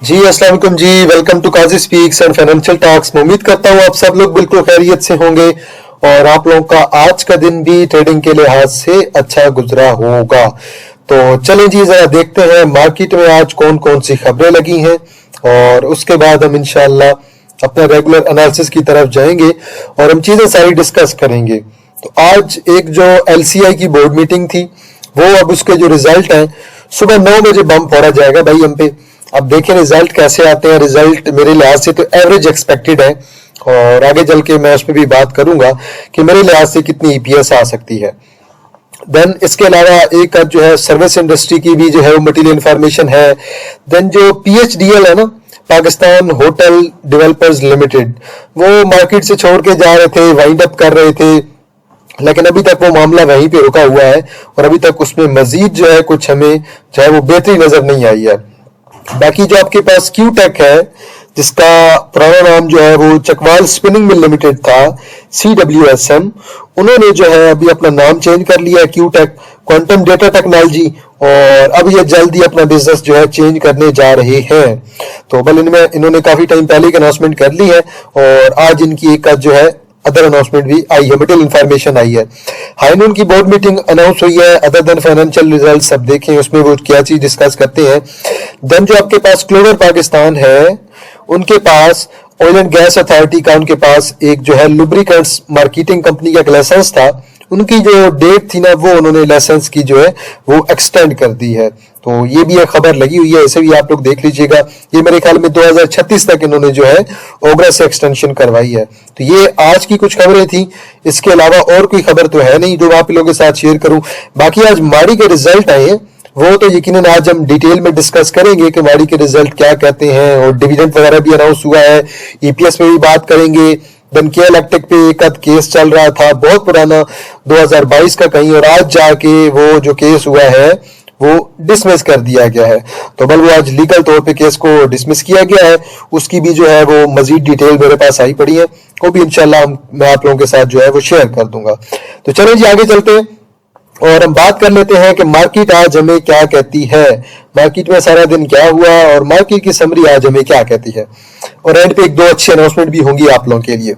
जी अस्सलाम वालेकुम जी। Welcome to Kazi speaks and financial talks. मैं उम्मीद करता हूँ आप सब लोग बिल्कुल खैरियत से होंगे और आप लोगों का आज का दिन भी ट्रेडिंग के लिहाज से अच्छा गुजरा होगा। तो चलें जी, जरा देखते हैं मार्केट में आज कौन कौन सी खबरें लगी हैं और उसके बाद हम इंशाल्लाह अपना रेगुलर एनालिसिस की तरफ जाएंगे और हम चीजें सारी डिस्कस करेंगे। तो आज एक जो LCI की बोर्ड मीटिंग थी, वो अब उसके जो रिजल्ट हैं सुबह 9 बजे बम फोड़ा जाएगा भाई हम पे। अब देखें रिजल्ट कैसे आते हैं। रिजल्ट मेरे लिहाज से तो एवरेज एक्सपेक्टेड है और आगे चल के मैं उस पर भी बात करूंगा कि मेरे लिहाज से कितनी EPS आ सकती है। देन इसके अलावा एक जो है सर्विस इंडस्ट्री की भी जो है वो मटेरियल इंफॉर्मेशन है। देन जो PHDL है ना, पाकिस्तान होटल डेवलपर्स लिमिटेड, वो मार्केट से छोड़ के जा रहे थे, वाइंड अप कर रहे थे, लेकिन अभी तक वो मामला वहीं पे रुका हुआ है और अभी तक उसमें मजीद जो है कुछ हमें जो है वो बेहतरी नजर नहीं आई है। बाकी जो आपके पास क्यूटेक है, जिसका पुराना नाम जो है वो चकवाल स्पिनिंग मिल लिमिटेड था, CWSM, उन्होंने जो है अभी अपना नाम चेंज कर लिया है क्यूटेक क्वांटम डेटा टेक्नोलॉजी, और अब ये जल्दी अपना बिजनेस जो है चेंज करने जा रहे हैं। तो बल इनमें इन्होंने काफी टाइम पहले एक अनाउंसमेंट कर ली है और आज इनकी एक जो है अदर अनाउंसमेंट भी आई है, मटेरियल इंफॉर्मेशन आई है। हाइनून की बोर्ड मीटिंग अनाउंस हुई है। अदर देन फाइनेंशियल रिजल्ट सब देखें उसमें वो क्या चीज डिस्कस करते हैं। देन जो आपके पास क्लोवर पाकिस्तान है, उनके पास ऑयल एंड गैस अथॉरिटी का उनके पास एक जो है लुब्रिकेंट्स मार्केटिंग कंपनी का एक लाइसेंस था, उनकी जो डेट थी ना, वो उन्होंने लाइसेंस की जो है वो एक्सटेंड कर दी है। तो ये भी एक खबर लगी हुई है, इसे भी आप लोग देख लीजिएगा। ये मेरे ख्याल में 2036 तक इन्होंने जो है ओग्रा से एक्सटेंशन करवाई है। तो ये आज की कुछ खबरें थी, इसके अलावा और कोई खबर तो है नहीं जो मैं आप लोगों के साथ शेयर करूं। बाकी आज माड़ी के रिजल्ट आए हैं, वो तो यकीनन आज हम डिटेल में डिस्कस करेंगे कि माड़ी के रिजल्ट क्या कहते हैं, और डिविडेंड वगैरह भी अनाउंस हुआ है, EPS में भी बात करेंगे। देन के इलेक्ट्रिक पे एक आध केस चल रहा था बहुत पुराना 2022 का कहीं, और आज जाके वो जो केस हुआ है वो डिसमिस कर दिया गया है। तो बल वो आज लीगल तौर पे केस को डिसमिस किया गया है, उसकी भी जो है वो मजीद डिटेल मेरे पास आई पड़ी है, वो भी इंशाल्लाह मैं आप लोगों के साथ जो है वो शेयर कर दूंगा। तो चलो जी आगे चलते हैं और हम बात कर लेते हैं कि मार्केट आज हमें क्या कहती है, मार्केट में सारा दिन क्या हुआ और मार्केट की समरी आज हमें क्या कहती है, और एंड पे एक दो अच्छी अनाउंसमेंट भी होंगी आप लोगों के लिए।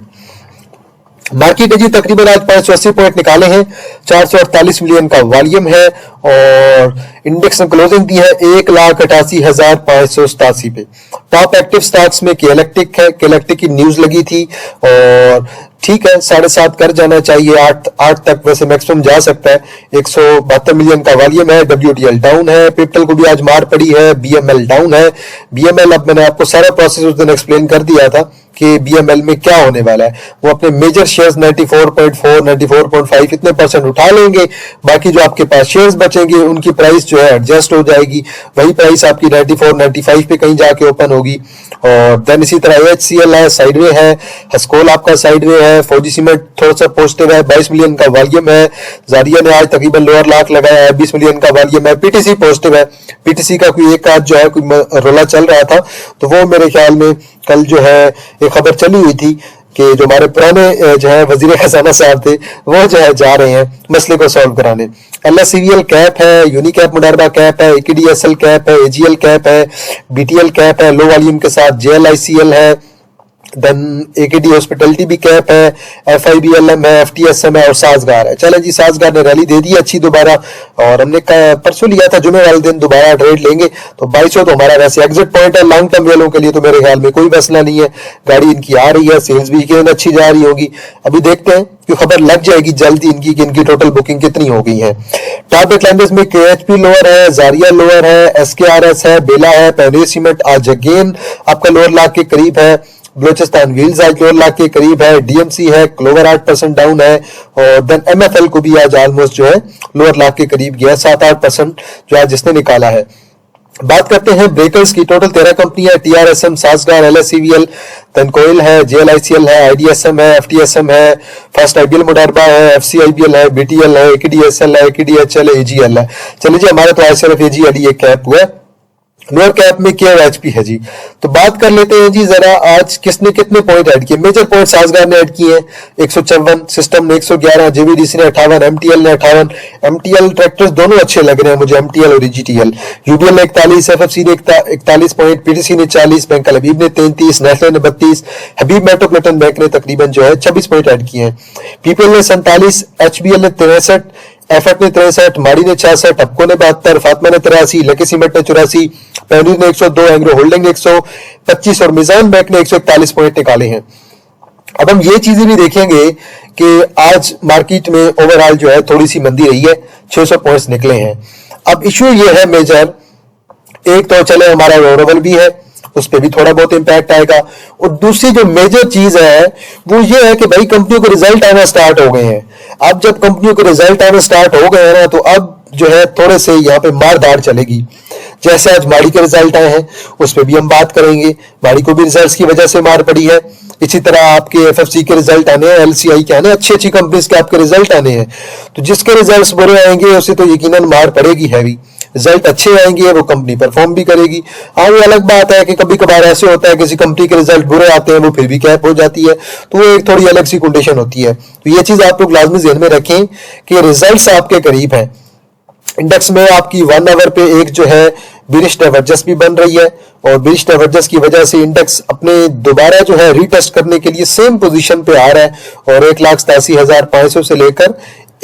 मार्केट ने जी तकरीबन आज 580 पॉइंट निकाले हैं, 448 मिलियन का वॉल्यूम है और इंडेक्स ने क्लोजिंग दी है 1,88,587 पे। टॉप एक्टिव स्टॉक्स में के इलेक्ट्रिक है, के इलेक्ट्रिक की न्यूज लगी थी और ठीक है 7.5 कर जाना चाहिए, 8 तक वैसे मैक्सिमम जा सकता है। 172 मिलियन का वॉल्यूम है। WTL डाउन है, पिप्टल को भी आज मार पड़ी है, BML डाउन है। BML अब मैंने आपको सारा प्रोसेस उस दिन एक्सप्लेन कर दिया था कि BML में क्या होने वाला है। वो अपने मेजर शेयर्स 94.4 94.5 इतने परसेंट उठा लेंगे, बाकी जो आपके पास शेयर्स बचेंगे उनकी प्राइस जो है एडजस्ट हो जाएगी, वही प्राइस आपकी 94 95 पे कहीं जाके ओपन होगी। और देन इसी तरह HCL है, साइडवे है, हस्कोल आपका साइडवे है, फौजी सीमेंट थोड़ा सा पॉजिटिव है, 22 मिलियन का वॉल्यूम है। जारिया ने आज तकरीबन लोअर लाख लगाया है, 20 मिलियन का वॉल्यूम है। PTC पॉजिटिव है, PTC का कोई एक आज जो है कोई रोला चल रहा था, तो वो मेरे ख्याल में कल जो है एक खबर चली हुई थी कि जो हमारे पुराने जो है वजीर खजाना साहब थे, वो जो है जा रहे हैं मसले को सॉल्व कराने। LSCVL कैप है, यूनिकैप मुडारबा कैप है, AKDSL कैप है, AGL कैप है, BTL कैप है लो वॉल्यूम के साथ, JLICL है, देन AKD हॉस्पिटलिटी भी कैप है, FIBLM है, FTSM है और साजगार है। चलें जी, साजगार ने रैली दे दी अच्छी दोबारा, और हमने परसों लिया था जुमे वाले दिन दोबारा ट्रेड लेंगे, तो 2200 तो हमारा वैसे एग्जिट पॉइंट है लॉन्ग टर्म वालों के लिए, तो मेरे ख्याल में कोई मसला नहीं है। गाड़ी इनकी आ रही है, सेल्स भी अच्छी जा रही होगी। अभी देखते हैं कि खबर लग जाएगी जल्दी इनकी कि इनकी टोटल बुकिंग कितनी हो गई है। टॉप डेक्लाइनर्स में KHP लोअर है, जारिया लोअर है, SKRS है, बेला है, पेनेज सीमेंट आज अगेन आपका लोअर लाख के करीब है, बलोचिस्तान व्हील्स आज 2 लाख के करीब है, DMC है, क्लोवर 8% डाउन है, और देन MFL को भी आज ऑलमोस्ट जो है लोअर लाख के करीब गया, 7-8% जो आज जिसने निकाला है। बात करते हैं ब्रेकर्स की, टोटल 13 कंपनी है, TRSM, सासगार, LSCVL, देन कोयल है, JLICL है, IDSM है, FTSM है, फर्स्ट IBL मुडारबा है, FCIBL है, BTL है, AKDSL है, AKDHL है, AGL है। चलिए जी, हमारे तो आज सिर्फ AGL ही एक कैप हुआ है लोअर कैप में KOHP है जी। तो बात कर लेते हैं जी जरा आज किसने कितने पॉइंट ऐड किए। मेजर पॉइंट साजगार ने ऐड किए हैं 154, सिस्टम ने 111, JVDC ने 58, MTL ने 58। MTL ट्रैक्टर्स दोनों अच्छे लग रहे हैं मुझे, MTL और GTL। UDL ने 41, FFC ने 41 पॉइंट, PTC ने 40, बैंक अल हबीब ने 33, नेस्ले ने 32, हबीब मेट्रोपॉलिटन बैंक ने तकरीबन जो है 26 पॉइंट ऐड किए हैं। PPL ने 47, HBL ने 63, एफएफ ने 63, माड़ी ने 66, हपको ने 72, फातमा ने 83, लकी सीमेंट ने 84, पैनिर ने 102, एंग्रो होल्डिंग ने 125 और मिजान बैंक ने 141 पॉइंट निकाले हैं। अब हम ये चीजें भी देखेंगे कि आज मार्केट में ओवरऑल जो है थोड़ी सी मंदी रही है, 600 पॉइंट्स निकले हैं। अब इश्यू ये है मेजर, एक तो चले हमारा रोनेबल भी है, उस पर भी थोड़ा बहुत इंपैक्ट आएगा, और दूसरी जो मेजर चीज है वो ये है कि भाई कंपनियों के रिजल्ट आना स्टार्ट हो गए हैं। अब जब कंपनियों के रिजल्ट आना स्टार्ट हो गए हैं ना, तो अब जो है थोड़े से यहाँ पे मारदार चलेगी। जैसे आज माड़ी के रिजल्ट आए हैं उस पर भी हम बात करेंगे, माड़ी को भी रिजल्ट्स की वजह से मार पड़ी है। इसी तरह आपके एफएफसी के रिजल्ट आने हैं, LCI के आने, अच्छी अच्छी कंपनीज के आपके रिजल्ट आने हैं। तो जिसके रिजल्ट्स बुरे आएंगे उसे तो यकीनन मार पड़ेगी हैवी। रिजल्ट अच्छे आएंगे वो कंपनी परफॉर्म भी करेगी। हाँ, ये अलग बात है कि कभी कभार ऐसे होता है किसी कंपनी के रिजल्ट बुरे आते हैं वो फिर भी कैप हो जाती है, तो वो एक थोड़ी अलग सी कंडीशन होती है। तो ये चीज आप लोग लाजमी ध्यान में रखें कि रिजल्ट्स आपके करीब हैं। इंडेक्स में आपकी 1 आवर पे एक जो है बिरिश डाइवर्जेंस भी बन रही है, और बिरिश डाइवर्जेंस की वजह से इंडेक्स अपने दोबारा जो है रीटेस्ट करने के लिए सेम पोजीशन पे आ रहा है, और 1,87,500 से लेकर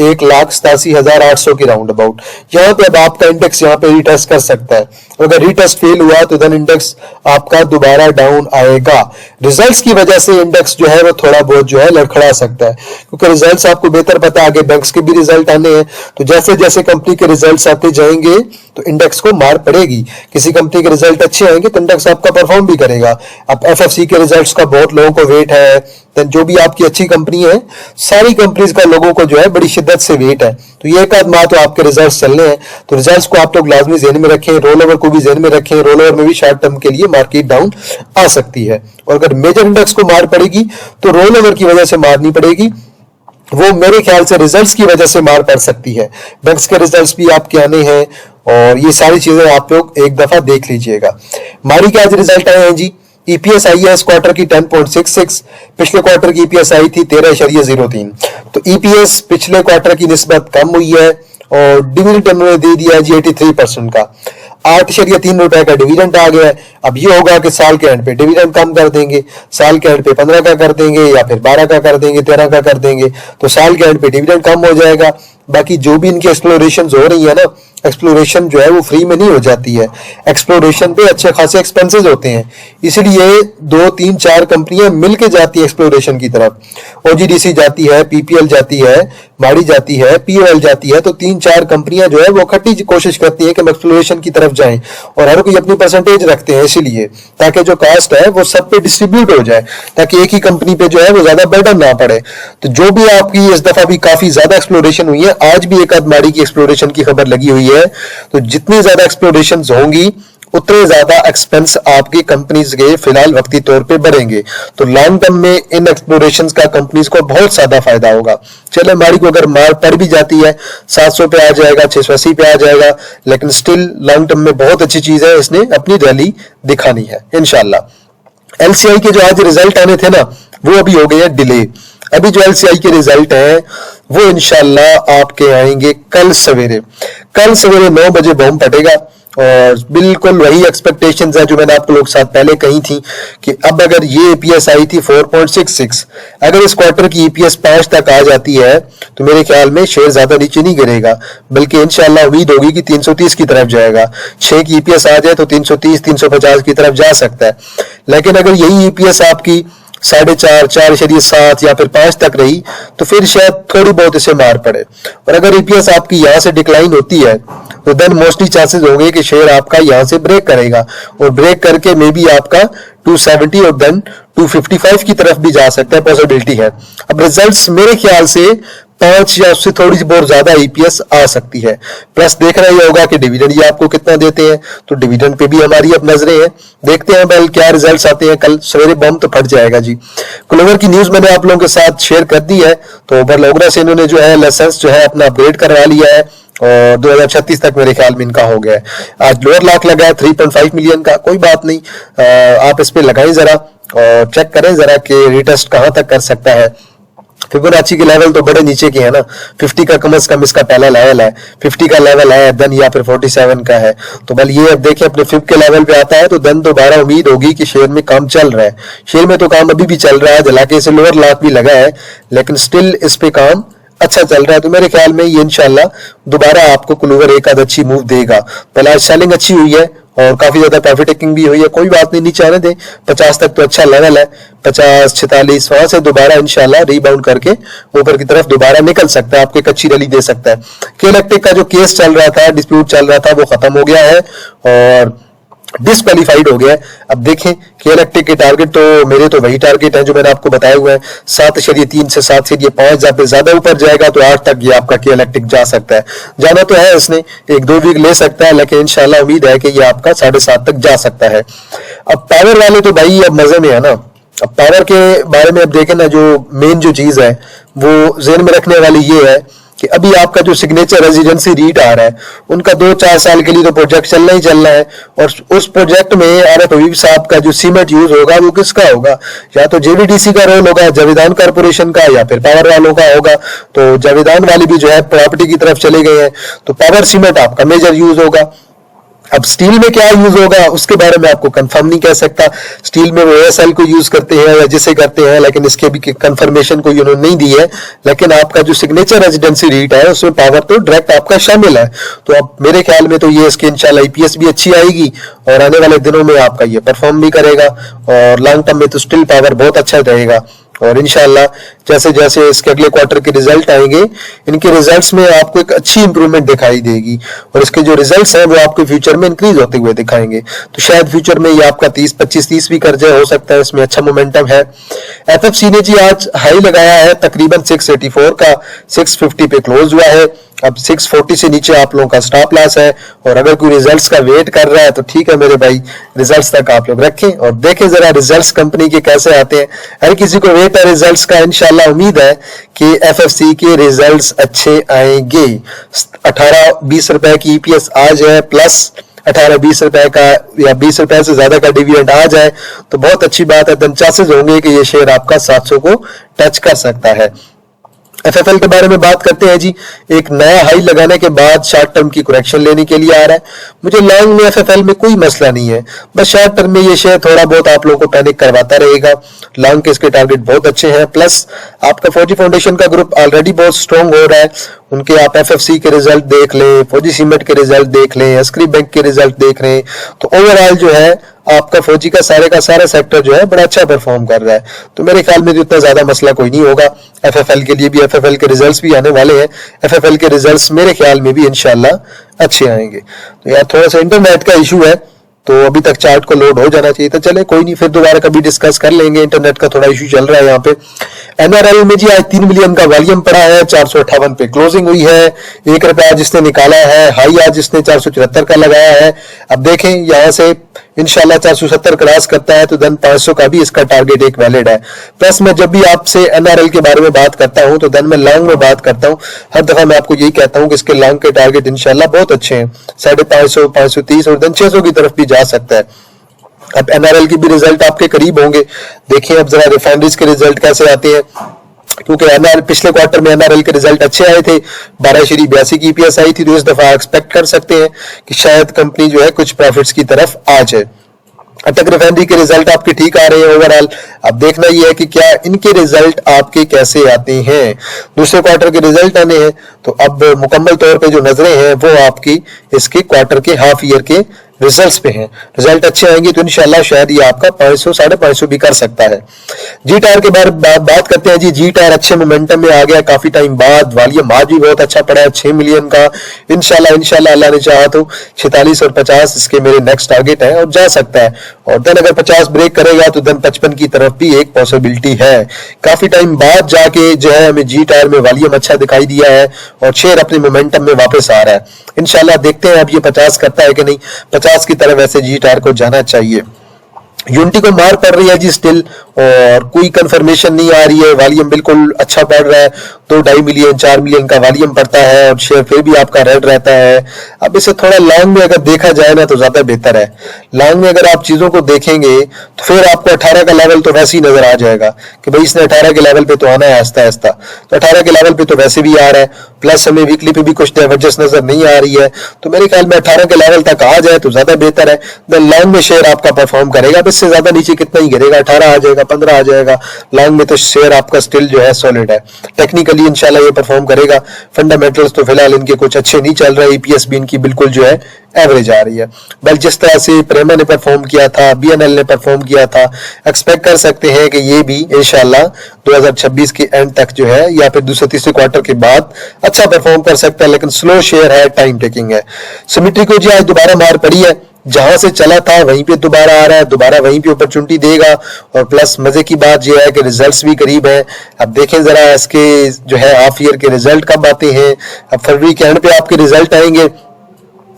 1,87,800 के राउंड अबाउट यहाँ पे अब आपका इंडेक्स यहाँ पे रीटेस्ट कर सकता है। अगर रीटेस्ट फेल हुआ तो देन इंडेक्स आपका दोबारा डाउन आएगा। रिजल्ट्स की वजह से इंडेक्स जो है वो थोड़ा बहुत जो है लड़खड़ा सकता है, क्योंकि रिजल्ट्स आपको बेहतर पता, आगे बैंक्स के भी रिजल्ट आने हैं, तो जैसे जैसे कंपनी के रिजल्ट्स आते जाएंगे तो इंडेक्स को मार पड़ेगी। किसी कंपनी के रिजल्ट अच्छे आएंगे तो इंडेक्स आपका परफॉर्म भी करेगा। अब एफएफसी के रिजल्ट्स का बहुत लोगों को वेट है, तो जो भी आपकी अच्छी कंपनी है सारी कंपनीज का लोगों को जो है बड़ी शिद्दत से वेट है, तो ये एक आध माह तो आपके रिजल्ट्स चलने हैं। तो रिजल्ट्स को आप लोग लाजमी ज़हन में रखें, रोल ओवर को भी ज़हन में रखें। रोल ओवर में भी शॉर्ट टर्म के लिए मार्केट डाउन आ सकती है, और अगर मेजर इंडेक्स को मार पड़ेगी तो रोल ओवर की वजह से मार नहीं पड़ेगी, वो मेरे ख्याल से रिजल्ट्स की वजह से मार पड़ सकती है। बैंक्स के रिजल्ट्स भी आपके आने हैं, और ये सारी चीजें आप लोग एक दफा देख लीजिएगा। मारी के आज रिजल्ट आए हैं जी। ईपीएस आई है इस क्वार्टर की 10.66, पिछले क्वार्टर की ईपीएस आई थी 13.03। तो ईपीएस पिछले क्वार्टर की निस्बत कम हुई है, और डिविडेंड उन्होंने दे दिया है जी 83% का, 8.3 रुपए का डिविडेंड आ गया है। अब ये होगा कि साल के एंड पे डिविडेंड कम कर देंगे, साल के एंड पे 15 का कर देंगे, या फिर 12 का कर देंगे, 13 का कर देंगे, तो साल के एंड पे डिविडेंड कम हो जाएगा। बाकी जो भी इनकी एक्सप्लोरेशन हो रही है ना, एक्सप्लोरेशन जो है वो फ्री में नहीं हो जाती है, एक्सप्लोरेशन पे अच्छे खासे एक्सपेंसेस होते हैं, इसलिए 2, 3, 4 कंपनियां मिलके जाती है एक्सप्लोरेशन की तरफ। ओजीडीसी जाती है, पीपीएल जाती है, माड़ी जाती है, पीओएल जाती है, तो 3-4 कंपनियां जो है वो इकट्ठी कोशिश करती है कि हम एक्सप्लोरेशन की तरफ जाएं, और हर कोई अपनी परसेंटेज रखते हैं इसीलिए, ताकि जो कास्ट है वो सब पे डिस्ट्रीब्यूट हो जाए, ताकि एक ही कंपनी पे जो है वो ज्यादा बर्डन ना पड़े। तो जो भी आपकी इस दफा भी काफी ज्यादा एक्सप्लोरेशन हुई है, आज भी एक आध माड़ी की एक्सप्लोरेशन की खबर लगी हुई है, तो जितनी ज्यादा एक्सप्लोरेशन होंगी उतने ज्यादा एक्सपेंस आपकी कंपनीज के फिलहाल वक्ती तौर पे बढ़ेंगे। तो लॉन्ग टर्म में इन एक्सप्लोरेशंस का कंपनीज को बहुत ज्यादा फायदा होगा। चले माड़ी को अगर मार पड़ भी जाती है 700 पे आ जाएगा, 680 पे आ जाएगा, लेकिन स्टिल लॉन्ग टर्म में बहुत अच्छी चीज है, इसने अपनी रैली दिखानी है इंशाल्लाह। एलसीआई के जो आज रिजल्ट आने थे ना, वो अभी हो गए हैं डिले। अभी जो एलसीआई के रिजल्ट हैं वो इंशाल्लाह आपके आएंगे कल सवेरे 9 बजे बॉम्ब फटेगा, और बिल्कुल वही एक्सपेक्टेशंस है जो मैंने आप लोग साथ पहले कही थी कि अब अगर ये ईपीएस आई थी 4.66, अगर इस क्वार्टर की ईपीएस 5 तक आ जाती है तो मेरे ख्याल में शेयर ज्यादा नीचे नहीं गिरेगा, बल्कि इंशाल्लाह उम्मीद होगी कि 330 की तरफ जाएगा। 6 की ईपीएस आ जाए तो 330, 350 की तरफ जा सकता है। लेकिन अगर यही ईपीएस आपकी 4.5, 4.7 या फिर 5 तक रही तो फिर शायद थोड़ी बहुत इसे मार पड़े, और अगर ईपीएस आपकी यहाँ से डिक्लाइन होती है तो देन मोस्टली चांसेस होंगे कि शेयर आपका यहाँ से ब्रेक करेगा, और ब्रेक करके मे बी आपका 270 और देन 255 की तरफ भी जा सकता है, पॉसिबिलिटी है। अब रिजल्ट्स मेरे ख्याल से 5 या उससे थोड़ी सी बहुत ज्यादा ईपीएस आ सकती है। प्लस देखना ये होगा कि डिविडेंड ये आपको कितना देते हैं, तो डिविडेंड पे भी हमारी अब नजरें हैं। देखते हैं भाई क्या रिजल्ट्स आते हैं, कल सवेरे बम तो फट जाएगा जी। क्लोवर की न्यूज मैंने आप लोगों के साथ शेयर कर दी है, तो ओवरलॉगरा से इन्होंने जो है लाइसेंस जो है अपना अपग्रेड करवा लिया है, और 2036 तक मेरे ख्याल में इनका हो गया है। आज लोअर लॉक लगा है 3.5 मिलियन का, कोई बात नहीं, आप इस पे लगाएं जरा और चेक करें जरा कि रिटेस्ट कहां तक कर सकता है। फिबोनाची के लेवल तो बड़े नीचे के है ना, 50 का कम से कम इसका पहला लेवल है, 50 का लेवल है देन या फिर 47 का है। तो बल ये अब देखें अपने फिब के लेवल पे आता है तो देन दोबारा उम्मीद होगी कि शेयर में काम चल रहा है। शेयर में तो काम अभी भी चल रहा है, हालांकि इसे लोअर लॉक भी लगा है लेकिन स्टिल इस पे काम अच्छा चल रहा है। तो मेरे ख्याल में ये इंशाल्लाह दोबारा आपको क्लूवर एक आध अच्छी मूव देगा। पहले आज सेलिंग अच्छी हुई है और काफी ज्यादा प्रॉफिट टेकिंग भी हुई है, कोई बात नहीं, नीचे आने दें 50 तक तो अच्छा लेवल है, 50 46 वहां से दोबारा इंशाल्लाह रीबाउंड करके ऊपर की तरफ दोबारा निकल सकता है, आपको एक अच्छी रैली दे सकता है। के का जो केस चल रहा था, डिस्प्यूट चल रहा था, वो खत्म हो गया है और डिस्क्वालीफाइड हो गया है। अब देखें के के टारगेट तो मेरे तो वही टारगेट है जो मैंने आपको बताया हुआ है, 7.3 से 7.5 जहाँ पे ज्यादा ऊपर जाएगा तो 8 तक ये आपका के जा सकता है। जाना तो है इसने 1-2 वीक ले सकता है लेकिन इंशाल्लाह उम्मीद है कि ये आपका 7.5 तक जा सकता है। अब पावर वाले तो भाई अब मजे में है ना। अब पावर के बारे में अब देखें ना, जो मेन जो चीज है वो जेहन में रखने वाली ये है कि अभी आपका जो सिग्नेचर रेजिडेंसी रीट आ रहा है उनका 2-4 साल के लिए तो प्रोजेक्ट चलना ही चलना है और उस प्रोजेक्ट में आरिफ हबीब साहब का जो सीमेंट यूज होगा वो किसका होगा, या तो जेवीडीसी का रोल होगा, जावेदान कारपोरेशन का, या फिर पावर वालों का होगा। तो जावेदान वाले भी जो है प्रॉपर्टी की तरफ चले गए हैं तो पावर सीमेंट आपका मेजर यूज होगा। अब स्टील में क्या यूज होगा उसके बारे में आपको कंफर्म नहीं कह सकता, स्टील में वो एएसएल को यूज करते हैं या जिसे करते हैं, लेकिन इसके भी कंफर्मेशन कोई उन्होंने नहीं दी है। लेकिन आपका जो सिग्नेचर रेजिडेंसी रीट है उसमें पावर तो डायरेक्ट आपका शामिल है। तो अब मेरे ख्याल में तो ये इसके इंशाल्लाह ईपीएस भी अच्छी आएगी और आने वाले दिनों में आपका ये परफॉर्म भी करेगा और लॉन्ग टर्म में तो स्टिल पावर बहुत अच्छा रहेगा। और इंशाल्लाह जैसे जैसे इसके अगले क्वार्टर के रिजल्ट आएंगे, इनके रिजल्ट्स में आपको एक अच्छी इंप्रूवमेंट दिखाई देगी और इसके जो रिजल्ट्स हैं वो आपके फ्यूचर में इंक्रीज होते हुए दिखाएंगे। तो शायद फ्यूचर में ये आपका 30-25-30 भी कर जाए, हो सकता है, इसमें अच्छा मोमेंटम है। एफएफसी ने जी आज हाई लगाया है तकरीबन 684 का, 650 पे क्लोज हुआ है। अब 640 से नीचे आप लोगों का स्टॉप लॉस है और अगर कोई रिजल्ट्स का वेट कर रहा है तो ठीक है मेरे भाई, रिजल्ट्स तक आप लोग रखें और देखें जरा रिजल्ट्स कंपनी के कैसे आते हैं। हर किसी को वेट है रिजल्ट्स का, इंशाल्लाह उम्मीद है कि एफएफसी के रिजल्ट्स अच्छे आएंगे। 18-20 रुपए की ईपीएस आ जाए प्लस 18-20 रुपए का या 20 रुपए से ज्यादा का डिविडेंड आ जाए तो बहुत अच्छी बात है। देन चांसेस होंगे कि ये शेयर आपका 700 को टच कर सकता है। एफएफएल के बारे में बात करते हैं जी, एक नया हाई लगाने के बाद शॉर्ट टर्म की करेक्शन लेने के लिए आ रहा है। मुझे लॉन्ग में एफएफएल में कोई मसला नहीं है, बस शॉर्ट टर्म में ये शेयर थोड़ा बहुत आप लोगों को पैनिक करवाता रहेगा। लॉन्ग के इसके टारगेट बहुत अच्छे हैं, प्लस आपका फौजी फाउंडेशन का ग्रुप ऑलरेडी बहुत स्ट्रॉन्ग हो रहा है। उनके आप एफएफसी के रिजल्ट देख लें, फौजी सीमेंट के रिजल्ट देख लें, अस्करी बैंक के रिजल्ट देख लें, तो ओवरऑल जो है आपका फौजी का सारा सेक्टर जो है बड़ा अच्छा परफॉर्म कर रहा है। तो मेरे ख्याल में तो इतना ज्यादा मसला कोई नहीं होगा। एफएफएल के लिए भी एफएफएल के रिजल्ट्स भी आने वाले हैं, एफएफएल के रिजल्ट्स मेरे ख्याल में भी इंशाल्लाह अच्छे आएंगे। तो यार थोड़ा सा इंटरनेट का इशू है तो अभी तक चार्ट को लोड हो जाना चाहिए, तो चले कोई नहीं, फिर दोबारा कभी डिस्कस कर लेंगे। इंटरनेट का थोड़ा इशू चल रहा है यहाँ पे। एनआरएल में जी आज 3 मिलियन का वॉल्यूम पड़ा है, 458 पे क्लोजिंग हुई है, 1 रुपया जिसने निकाला है, हाई आज जिसने 474 का लगाया है। अब देखें यहाँ से इंशाल्लाह 470 क्रॉस करता है तो देन 500 का भी इसका टारगेट एक वैलिड है। प्लस मैं जब भी आपसे एनआरएल के बारे में बात करता हूं तो देन मैं लॉन्ग में बात करता हूं, हर दफा मैं आपको यही कहता हूं कि इसके लॉन्ग के टारगेट इंशाल्लाह बहुत अच्छे हैं, 550, 530 और देन 600 की तरफ भी जा सकता है। अब एनआरएल की भी रिजल्ट आपके करीब होंगे, देखिए अब जरा रिफाइनरीज के रिजल्ट कैसे आते हैं, क्योंकि एनआरएल पिछले क्वार्टर में एनआरएल के रिजल्ट अच्छे आए थे, 12.82 की ईपीएस आई थी, तो इस दफा एक्सपेक्ट कर सकते हैं कि शायद कंपनी जो है कुछ प्रॉफिट्स की तरफ आ जाए। अटक रिफाइनरी के रिजल्ट आपके ठीक आ रहे हैं ओवरऑल। अब देखना ये है कि क्या इनके रिजल्ट आपके कैसे आते हैं। दूसरे क्वार्टर के रिजल्ट आने हैं तो अब मुकम्मल तौर पे जो नजरें हैं वो आपकी इसके क्वार्टर के हाफ ईयर के रिजल्ट्स पे हैं। रिजल्ट अच्छे आएंगे तो इंशाल्लाह शायद ये आपका 500 550 भी कर सकता है। जी टायर के बारे में बात करते हैं जी। जी टायर अच्छे मोमेंटम में आ गया काफी टाइम बाद, वॉल्यूम आज भी बहुत अच्छा पड़ा है 6 मिलियन का। इंशाल्लाह अल्लाह ने चाहा तो 46 और 50 इसके मेरे नेक्स्ट टारगेट है और जा सकता है। और देन अगर 50 ब्रेक करेगा तो देन 55 की तरफ भी एक पॉसिबिलिटी है। काफी टाइम बाद जाके जो है हमें जी टायर में वॉल्यूम अच्छा दिखाई दिया है और शेयर अपने मोमेंटम में वापस आ रहा है। इंशाल्लाह देखते हैं अब ये 50 करता है कि नहीं, 50 की तरफ वैसे जी टायर को जाना चाहिए। यूनिटी को मार पड़ रही है जी स्टिल, और कोई कंफर्मेशन नहीं आ रही है, वॉल्यूम बिल्कुल अच्छा बढ़ रहा है, 2-2.5 मिलियन 4 मिलियन का वॉल्यूम पड़ता है और शेयर फिर भी आपका रेड रहता है। अब इसे थोड़ा लॉन्ग में अगर देखा जाए ना तो ज्यादा बेहतर है। लॉन्ग में अगर आप चीजों को देखेंगे तो फिर आपको 18 का लेवल तो वैसे ही नजर आ जाएगा कि भाई इसने 18 के लेवल पे तो आना है आहिस्ता आहिस्ता, तो 18 के लेवल पे तो वैसे भी आ रहा है, प्लस हमें वीकली पे भी कुछ डाइवर्जेंस नजर नहीं आ रही है, तो मेरे ख्याल में 18 के लेवल तक आ जाए तो ज्यादा बेहतर है। देन लॉन्ग में शेयर आपका परफॉर्म करेगा, इससे ज्यादा नीचे कितना ही गिरेगा, 18 आ जाएगा, 15 आ जाएगा, लॉन्ग में तो शेयर आपका स्टिल जो है सॉलिड है। टेक्निकली इंशाल्लाह ये परफॉर्म करेगा। फंडामेंटल्स तो फिलहाल इनके कुछ अच्छे नहीं चल रहे, ईपीएस भी इनकी बिल्कुल जो है एवरेज आ रही है। बल जिस तरह से प्रेमा ने परफॉर्म किया था, बीएनएल ने परफॉर्म किया था, एक्सपेक्ट कर सकते हैं कि ये भी इंशाल्लाह 2026 के एंड तक जो है या फिर दूसरे तीसरे क्वार्टर के बाद अच्छा परफॉर्म कर सकता है, लेकिन स्लो शेयर है, टाइम टेकिंग है। सिमेट्री को जी आज दोबारा मार पड़ी है, जहां से चला था वहीं पे दोबारा आ रहा है, दोबारा वहीं पे अपॉर्चुनिटी देगा। और प्लस मजे की बात यह है कि रिजल्ट्स भी करीब है। अब देखें जरा इसके जो है हाफ ईयर के रिजल्ट कब आते हैं। अब फरवरी के एंड पे आपके रिजल्ट आएंगे,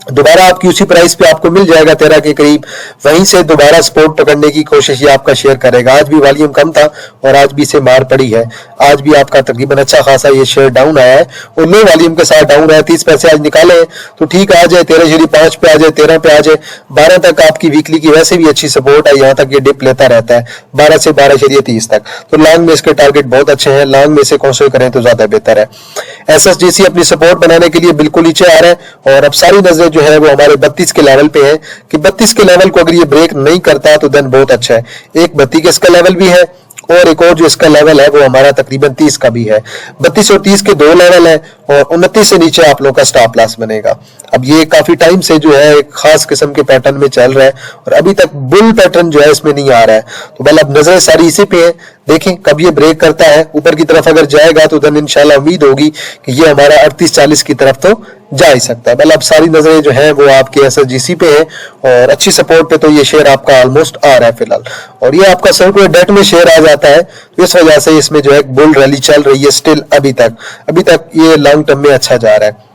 दोबारा आपकी उसी प्राइस पे आपको मिल जाएगा 13 के करीब, वहीं से दोबारा सपोर्ट पकड़ने की कोशिश ये आपका शेयर करेगा। आज भी वॉल्यूम कम था और आज भी इसे मार पड़ी है, आज भी आपका तकरीबन अच्छा खासा ये शेयर डाउन आया है और लो वॉल्यूम के साथ डाउन आया। 30 पैसे आज निकाले तो ठीक आ जाए, 13.5 पे आ जाए, 13 पे आ जाए, 12 तक आपकी वीकली की वैसे भी अच्छी सपोर्ट है, यहाँ तक ये डिप लेता रहता है 12 से 12.30 तक। तो लॉन्ग में इसके टारगेट बहुत अच्छे हैं, लॉन्ग में इसे कंसिडर करें तो ज्यादा बेहतर है। एसएसजीसी अपनी सपोर्ट बनाने के लिए बिल्कुल नीचे आ रहा है और अब सारी नजर जो है वो हमारे 32 के लेवल पे है कि 32 के लेवल को अगर ये ब्रेक नहीं करता तो देन बहुत अच्छा है। एक 32 इसका लेवल भी है और एक और जो इसका लेवल है वो हमारा तकरीबन 30 का भी है। 32 और 30 के दो लेवल है और 29 से नीचे आप लोगों का स्टॉप लॉस बनेगा। अब ये काफी टाइम से जो है एक खास किस्म के पैटर्न में चल रहा है और अभी तक बुल पैटर्न जो है इसमें नहीं आ रहा है, तो बल अब नजरें सारी इसी पे है। देखें कब ये ब्रेक करता है, ऊपर की तरफ अगर जाएगा तो देन इंशाल्लाह उम्मीद होगी कि ये हमारा 38-40 की तरफ तो जा ही सकता है। अब सारी नजरें जो है वो आपके एसएसजीसी पे है और अच्छी सपोर्ट पे तो ये शेयर आपका ऑलमोस्ट आ रहा है फिलहाल। और ये आपका सर्कुलर डेट में शेयर आ जाता है तो इस वजह से इसमें जो है बुल रैली चल रही है स्टिल अभी तक ये लॉन्ग टर्म में अच्छा जा रहा है।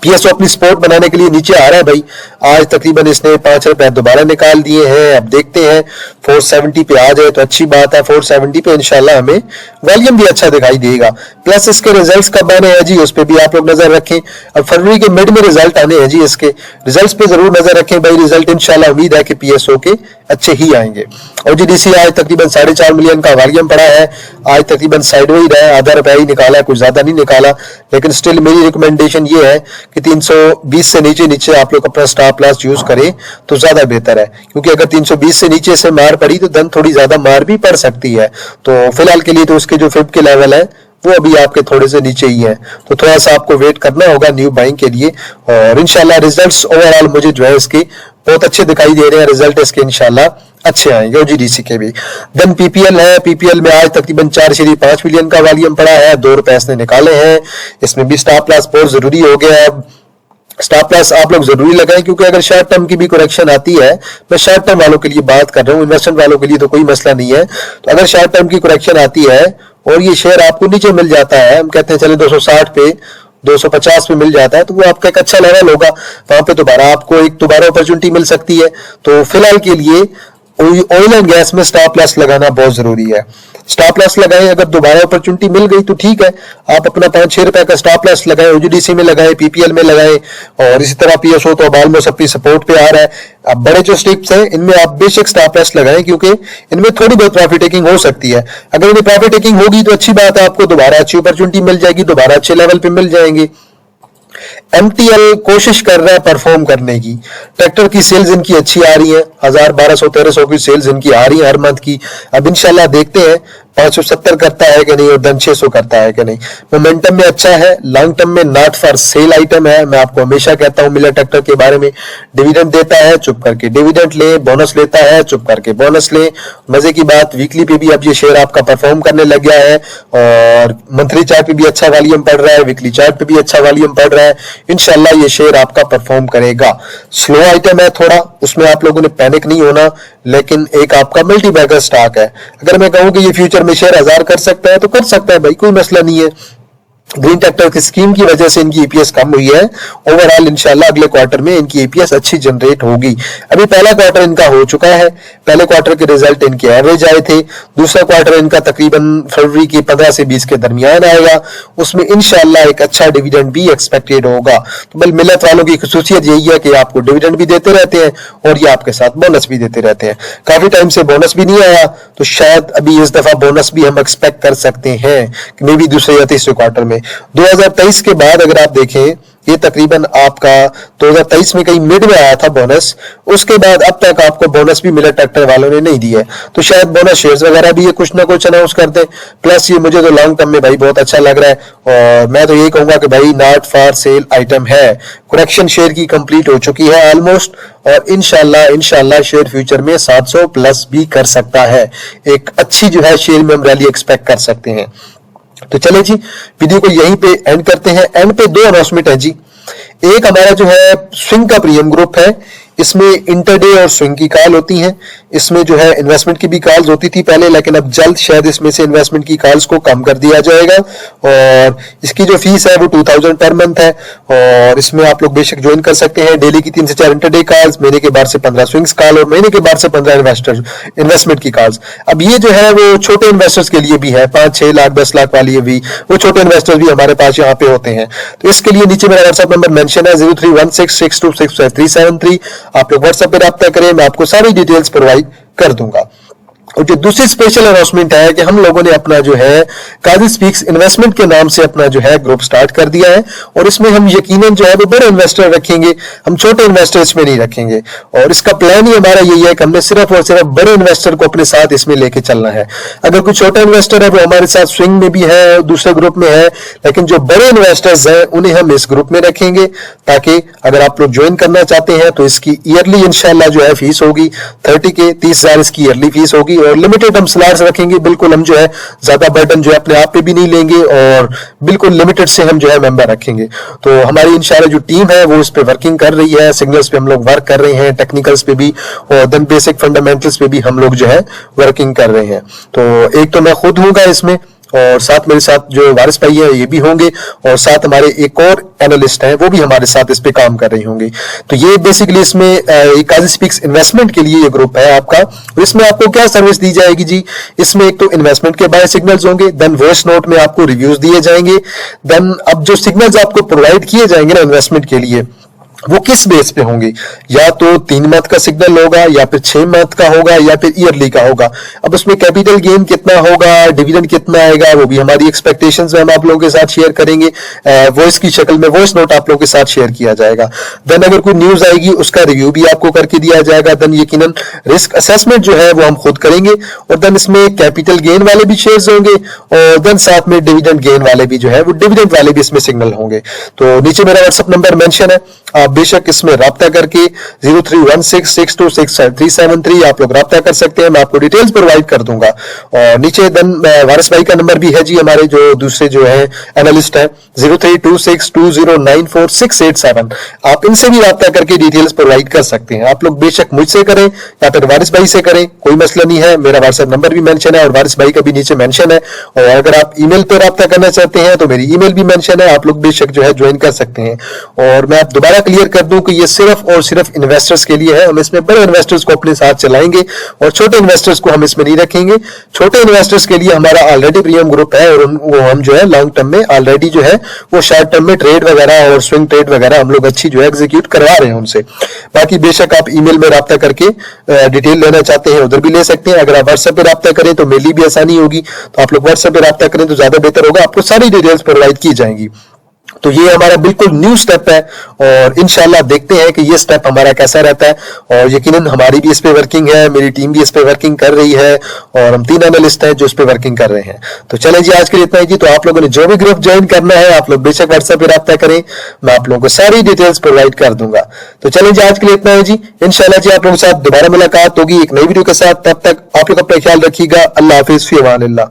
पीएसओ अपनी सपोर्ट बनाने के लिए नीचे आ रहा है भाई, आज तकरीबन इसने 5 रुपए दोबारा निकाल दिए हैं। अब देखते हैं 470 पे आ जाए तो अच्छी बात है, 470 पे इंशाल्लाह हमें वॉल्यूम भी अच्छा दिखाई देगा। प्लस इसके रिजल्ट्स कब आने हैं जी उस पर भी आप लोग नजर रखें। अब फरवरी के मिड में रिजल्ट आने हैं जी, इसके रिजल्ट्स पे जरूर नजर रखें भाई। रिजल्ट इंशाल्लाह उम्मीद है कि पीएसओ के अच्छे ही आएंगे। और जीडीसी आज तकरीबन 4.5 मिलियन का वॉल्यूम पड़ा है, आज तकरीबन साइडवेज रहा है, आधा रुपया ही निकाला है, कुछ ज्यादा नहीं निकाला, लेकिन स्टिल मेरी रिकमेंडेशन ये है कि 320 से नीचे आप लोग अपना स्टॉप लॉस यूज करें तो ज्यादा बेहतर है, क्योंकि अगर 320 से नीचे से मार पड़ी तो धन थोड़ी ज्यादा मार भी पड़ सकती है। तो फिलहाल के लिए तो उसके जो फिब के लेवल है वो अभी आपके थोड़े से नीचे ही है, तो थोड़ा सा आपको वेट करना होगा न्यू बाइंग के लिए। और इंशाल्लाह रिजल्ट्स ओवरऑल मुझे जो है इसके बहुत अच्छे दिखाई दे रहे हैं, रिजल्ट इसके इंशाल्लाह अच्छे आएंगे। जीडीसी के भी देन पीपीएल है, पीपीएल में आज तकरीबन 4.5 मिलियन का वॉल्यूम पड़ा है, 2 रुपए इसने निकाले हैं। इसमें भी स्टॉप लॉस बहुत जरूरी हो गया है। स्टॉप लॉस आप लोग जरूरी लगाएं, क्योंकि अगर शॉर्ट टर्म की भी करेक्शन आती है, मैं शॉर्ट टर्म वालों के लिए बात कर रहा हूँ, इन्वेस्टमेंट वालों के लिए तो कोई मसला नहीं है। तो अगर शॉर्ट टर्म की करेक्शन आती है और ये शेयर आपको नीचे मिल जाता है, हम कहते हैं चले 260 पे 250 पे मिल जाता है, तो वो आपका एक अच्छा लेवल होगा, वहां पे दोबारा आपको एक दोबारा अपॉर्चुनिटी मिल सकती है। तो फिलहाल के लिए ऑयल एंड गैस में स्टॉप लॉस लगाना बहुत जरूरी है। स्टॉप लॉस लगाएं, अगर दोबारा अपॉर्चुनिटी मिल गई तो ठीक है, आप अपना 5-6 रुपए का स्टॉप लॉस लगाएं, ओजीडीसी में लगाएं, पीपीएल में लगाएं। और इसी तरह पीएसओ तो अब ऑलमोस्ट अपनी सपोर्ट पे आ रहा है। अब बड़े जो स्टेप्स हैं इनमें आप बेशक स्टॉप लॉस लगाएं, क्योंकि इनमें थोड़ी बहुत प्रॉफिट टेकिंग हो सकती है। अगर इनमें प्रॉफिट टेकिंग होगी तो अच्छी बात है, आपको दोबारा अच्छी अपॉर्चुनिटी मिल जाएगी, दोबारा अच्छे लेवल पे मिल जाएंगे। एमटीएल कोशिश कर रहा है परफॉर्म करने की, ट्रैक्टर की सेल्स इनकी अच्छी आ रही है, 1000, 1200, 1300 की सेल्स इनकी आ रही है हर मंथ की। अब इंशाल्लाह देखते हैं 570 करता है कि नहीं और धन 600 करता है कि नहीं। मोमेंटम में अच्छा है, लॉन्ग टर्म में नॉट फॉर सेल आइटम है। मैं आपको हमेशा कहता हूं मिलर ट्रैक्टर के बारे में, डिविडेंड देता है चुप करके डिविडेंड ले, बोनस लेता है चुप करके बोनस ले। मजे की बात वीकली पे भी अब ये शेयर आपका परफॉर्म करने लग गया है और मंथली चार्ट पे भी अच्छा वॉल्यूम पड़ रहा है, वीकली चार्ट पे भी अच्छा वॉल्यूम पड़ रहा है। इंशाल्लाह ये शेयर आपका परफॉर्म करेगा। स्लो आइटम है थोड़ा, उसमें आप लोगों ने पैनिक नहीं होना, लेकिन एक आपका मल्टी बैगर स्टॉक है। अगर मैं कहूं कि ये फ्यूचर में शेयर 1000 कर सकता है तो कर सकता है भाई, कोई मसला नहीं है। ग्रीन ट्रैक्टर की स्कीम की वजह से इनकी ईपीएस कम हुई है। ओवरऑल इंशाल्लाह अगले क्वार्टर में इनकी ईपीएस अच्छी जनरेट होगी। अभी पहला क्वार्टर इनका हो चुका है, पहले क्वार्टर के रिजल्ट इनके एवरेज आए थे। दूसरा क्वार्टर इनका तकरीबन फरवरी की 15 से 20 के दरमियान आएगा, उसमें इंशाल्लाह एक अच्छा डिविडेंड भी एक्सपेक्टेड होगा। तो बल मिल्लत वालों की खसूसियत यही है कि आपको डिविडेंड भी देते रहते हैं और ये आपके साथ बोनस भी देते रहते हैं। काफी टाइम से बोनस भी नहीं आया, तो शायद अभी इस दफा बोनस भी हम एक्सपेक्ट कर सकते हैं कि मे बी दूसरे या तीसरे क्वार्टर में। 2023 के बाद अगर आप देखें, ये तकरीबन आपका 2023 में कहीं मिड में आया था बोनस, उसके बाद अब तक आपको बोनस भी मिल्लत ट्रैक्टर वालों ने नहीं दिया है। तो शायद बोनस शेयर्स वगैरह भी ये कुछ ना कुछ अनाउंस कर दें। प्लस ये मुझे तो लॉन्ग टर्म में भाई बहुत अच्छा लग रहा है और मैं तो यही कहूंगा कि भाई नॉट फॉर सेल आइटम है। करेक्शन शेयर की कंप्लीट हो चुकी है ऑलमोस्ट, और इंशाल्लाह शेयर फ्यूचर में 700 प्लस भी कर सकता है। एक अच्छी जो है शेयर में हम रैली एक्सपेक्ट कर सकते हैं। तो चले जी, वीडियो को यहीं पे एंड करते हैं। एंड पे दो अनाउंसमेंट है जी। एक हमारा जो है स्विंग का प्रीमियम ग्रुप है, इसमें इंटरडे और स्विंग की कॉल होती हैं। इसमें जो है इन्वेस्टमेंट की भी कॉल्स होती थी पहले, लेकिन अब जल्द शायद इसमें से इन्वेस्टमेंट की कॉल्स को कम कर दिया जाएगा। और इसकी जो फीस है वो 2000 पर मंथ है, और इसमें आप लोग बेशक ज्वाइन कर सकते हैं। डेली की 3 से 4 इंटरडे कॉल्स, महीने के बाद से 15 स्विंग्स कॉल, और महीने के बाद से 15 इन्वेस्टमेंट की कॉल्स। अब ये जो है वो छोटे इन्वेस्टर्स के लिए भी है, 5-6 लाख 10 लाख वाली भी, वो छोटे इन्वेस्टर्स भी हमारे पास यहाँ पे होते हैं। तो इसके लिए नीचे मेरा व्हाट्सएप नंबर मेंशन है 0316626373। आप लोग व्हाट्सएप पे रब्ता करें, मैं आपको सारी डिटेल्स प्रोवाइड कर दूंगा। और जो दूसरी स्पेशल अनाउंसमेंट है कि हम लोगों ने अपना जो है काजी स्पीक्स इन्वेस्टमेंट के नाम से अपना जो है ग्रुप स्टार्ट कर दिया है, और इसमें हम यकीनन जो है वो बड़े इन्वेस्टर रखेंगे, हम छोटे इन्वेस्टर इसमें नहीं रखेंगे। और इसका प्लान ही हमारा यही है कि हमने सिर्फ और सिर्फ बड़े इन्वेस्टर को अपने साथ इसमें लेके चलना है। अगर कोई छोटा इन्वेस्टर है वो हमारे साथ स्विंग में भी है, दूसरे ग्रुप में है, लेकिन जो बड़े इन्वेस्टर्स हैं उन्हें हम इस ग्रुप में रखेंगे, ताकि अगर आप लोग ज्वाइन करना चाहते हैं तो इसकी ईयरली इंशाल्लाह जो है फीस होगी 30 के 30,000 इसकी ईयरली फीस होगी, और लिमिटेड हम स्लॉट्स रखेंगे। बिल्कुल हम जो है ज्यादा बर्डन जो है अपने आप पे भी नहीं लेंगे, और बिल्कुल लिमिटेड से हम जो है मेंबर रखेंगे। तो हमारी इंशाल्लाह जो टीम है वो इस पे वर्किंग कर रही है, सिग्नल्स पे हम लोग वर्क कर रहे हैं, टेक्निकल्स पे भी, और देन बेसिक फंडामेंटल्स पे भी हम लोग जो है वर्किंग कर रहे हैं। तो एक तो मैं खुद हूँगा इसमें, और साथ मेरे साथ जो वारिस भाई है ये भी होंगे, और साथ हमारे एक और एनालिस्ट हैं वो भी हमारे साथ इस पे काम कर रहे होंगे। तो ये बेसिकली इसमें काजी स्पीक्स इन्वेस्टमेंट के लिए ये ग्रुप है आपका। और इसमें आपको क्या सर्विस दी जाएगी जी, इसमें एक तो इन्वेस्टमेंट के बाय सिग्नल्स होंगे, देन वॉइस नोट में आपको रिव्यूज दिए जाएंगे, देन अब जो सिग्नल्स आपको प्रोवाइड किए जाएंगे ना इन्वेस्टमेंट के लिए, वो किस बेस पे होंगे, या तो 3 मंथ का सिग्नल होगा, या फिर 6 मंथ का होगा, या फिर ईयरली का होगा। अब उसमें कैपिटल गेन कितना होगा, डिविडेंड कितना आएगा, वो भी हमारी एक्सपेक्टेशंस में हम आप लोगों के साथ शेयर करेंगे। वॉइस की शक्ल में वॉइस नोट आप लोगों के साथ शेयर किया जाएगा। देन अगर कोई न्यूज आएगी उसका रिव्यू भी आपको करके दिया जाएगा। देन यकीनन रिस्क असेसमेंट जो है वो हम खुद करेंगे, और देन इसमें कैपिटल गेन वाले भी शेयर्स होंगे, और देन साथ में डिविडेंड गेन वाले भी जो है वो डिविडेंड वाले भी इसमें सिग्नल होंगे। तो नीचे मेरा व्हाट्सएप नंबर मेंशन है, आप बेशक इसमें राब्ता करके 0316626373 आप लोग राब्ता कर सकते हैं, मैं आपको डिटेल्स प्रोवाइड कर दूंगा। और नीचे देन वारिस भाई का नंबर भी है जी, हमारे जो दूसरे जो है एनालिस्ट है 0326209467। आप इनसे भी राब्ता करके डिटेल्स प्रोवाइड कर सकते हैं। आप लोग बेशक मुझसे करें या फिर वारिस भाई से करें, कोई मसला नहीं है। मेरा व्हाट्सएप नंबर भी मेंशन है और वारिस भाई का भी नीचे मेंशन है। और अगर आप ईमेल पर राब्ता करना चाहते हैं तो मेरी ईमेल भी मेंशन है, आप लोग बेशक जो है ज्वाइन कर सकते हैं। और मैं आप दोबारा क्लियर कर दूं कि ये सिर्फ और सिर्फ इन्वेस्टर्स के लिए है। हम इसमें बड़े इन्वेस्टर्स को अपने साथ चलाएंगे और छोटे इन्वेस्टर्स को हम इसमें नहीं रखेंगे। छोटे इन्वेस्टर्स के लिए हमारा ऑलरेडी प्रीमियम ग्रुप है, और वो हम जो है लॉन्ग टर्म में ऑलरेडी जो है वो शॉर्ट टर्म में ट्रेड वगैरह और स्विंग ट्रेड वगैरह हम लोग अच्छी जो है एग्जीक्यूट करवा रहे हैं उनसे। बाकी बेशक आप ईमेल में राब्ता करके डिटेल लेना चाहते हैं उधर भी ले सकते हैं। अगर आप व्हाट्सएप पे राब्ता करें तो मेरी भी आसानी होगी, तो आप लोग व्हाट्सएप पे राब्ता करें तो ज्यादा बेहतर होगा, आपको सारी डिटेल्स प्रोवाइड की जाएंगी। तो ये हमारा बिल्कुल न्यू स्टेप है, और इंशाल्लाह देखते हैं कि ये स्टेप हमारा कैसा रहता है। और यकीनन हमारी भी इस पे वर्किंग है, मेरी टीम भी इस पे वर्किंग कर रही है, और हम 3 एनालिस्ट हैं जो इस पे वर्किंग कर रहे हैं। तो चलें जी, आज के लिए इतना ही जी। तो आप लोगों ने जो भी ग्रुप ज्वाइन करना है आप लोग बेशक व्हाट्सएप पे राब्ता करें, मैं आप लोगों को सारी डिटेल्स प्रोवाइड कर दूंगा। तो चलें जी, आज के लिए इतना है जी। इंशाल्लाह जी आप लोगों के साथ दोबारा मुलाकात होगी एक नई वीडियो के साथ। तब तक आप लोग अपना ख्याल रखिएगा। अल्लाह हाफिज, फी अमान अल्लाह।